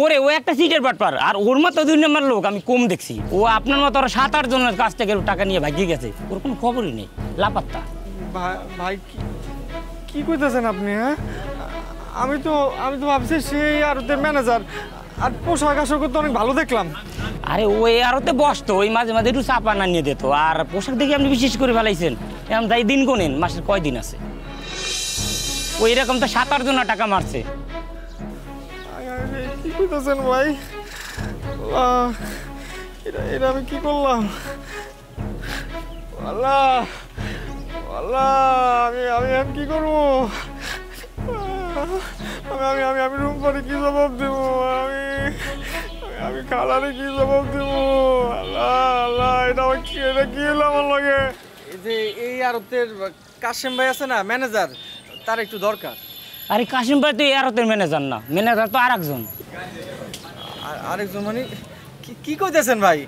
ওরে ও একটা সিটের বাটপার, আর ওর মতো 2 নম্বর লোক আমি কম দেখছি। ও আপনার মতো ওরা 7-8 জনের কাছ থেকে টাকা নিয়ে ভাগিয়ে গেছে, ওর কোনো খবরই নেই, লাপাত্তা। ভাই কি কইতেছেন আপনি? হ্যাঁ, আমি তো ভাবছি সেই আরতের ম্যানেজার, আর পোশাক আশাক তো অনেক ভালো দেখলাম। আরে ওই আরতে বসতো, ওই মাঝে মাঝে একটু চাপা না নিয়ে দিত। আর পোশাক দেখে আপনি বিশেষ করে ফেলাইছেন। এখন তাই দিন গোনেন, মাসের কয় দিন আছে? ওই রকম তো 7-8 জনের টাকা মারছে। কি কইতেছেন ভাই? এটা আমি কি করলাম? আল্লাহ আল্লাহ, আমি কি করবো? আমি রুম পরে কি জবাব দেবো? আমি খালারে কি জবাব দেবো? আল্লাহ আল্লাহ, এটা কি এলো আমার লগে? এই যে এই আরতের কাশেম ভাই আছে না, ম্যানেজার, তার একটু দরকার। আরে কাশিম ভাই তো এই আরতের ম্যানেজার না, ম্যানেজার তো আরেকজন। আরেকজন মানে কি কইতেছেন ভাই?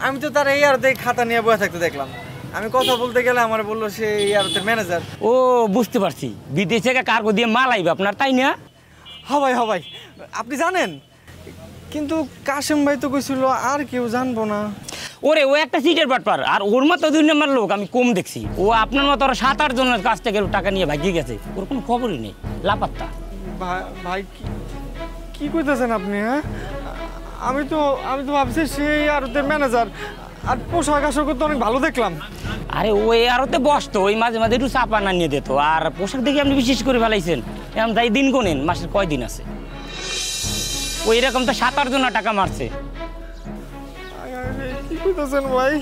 আমি তো তার এই আরতে খাতা নিয়ে বসে থাকতে দেখলাম। আমি কথা বলতে গেলে আমার বললো সে এই আরতের ম্যানেজার। ও বুঝতে পারছি, বিদেশ থেকে কার্গো দিয়ে মাল আইবে আপনার, তাই না? হ্যাঁ ভাই, আপনি জানেন, কিন্তু কাশেম ভাই তো কইছিল আর কেউ জানবো না। ওরে ও একটা সিটের বাটপার, আর ওর মতো 2 নম্বর লোক আমি কম দেখছি। ও আপনার মতো ওরা 7-8 জনের কাছ থেকে টাকা নিয়ে ভাগিয়ে গেছে, ওর কোনো খবরই নেই, লাপাত্তা। ভাই কি কইতেছেন আপনি? হ্যাঁ, আমি তো ভাবছি সেই আরতের ম্যানেজার, আর পোশাক আশাক তো অনেক ভালো দেখলাম। আরে ওই আরতে বসতো, ওই মাঝে মাঝে একটু চাপা না নিয়ে দিত। আর পোশাক দেখে আপনি বিশেষ করে ফেলাইছেন। এখন তাই দিন গোনেন, মাসের কয় দিন আছে? ওই রকম তো 7-8 জনের টাকা মারছে। কি কইতেছেন ভাই?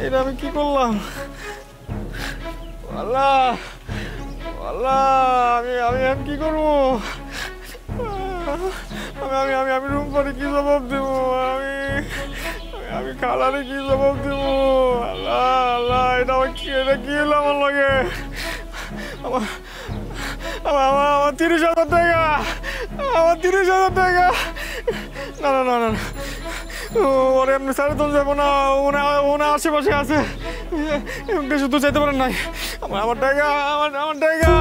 এটা আমি কি করলাম? আল্লাহ আল্লাহ, আমি কি করবো? আমি রুম পরে কি জবাব দেবো? আমি খালারে কি জবাব দেবো? আল্লাহ আল্লাহ, এটা কি এলো আমার লগে? আমার 30,000 টাকা, আমার 30,000 টাকা। না, ওরে এমনি সাড়ে তো যাবো না, ওনা আশেপাশে আছে, শুধু চাইতে পারেন নাই। আমার টাকা, আমার টাকা।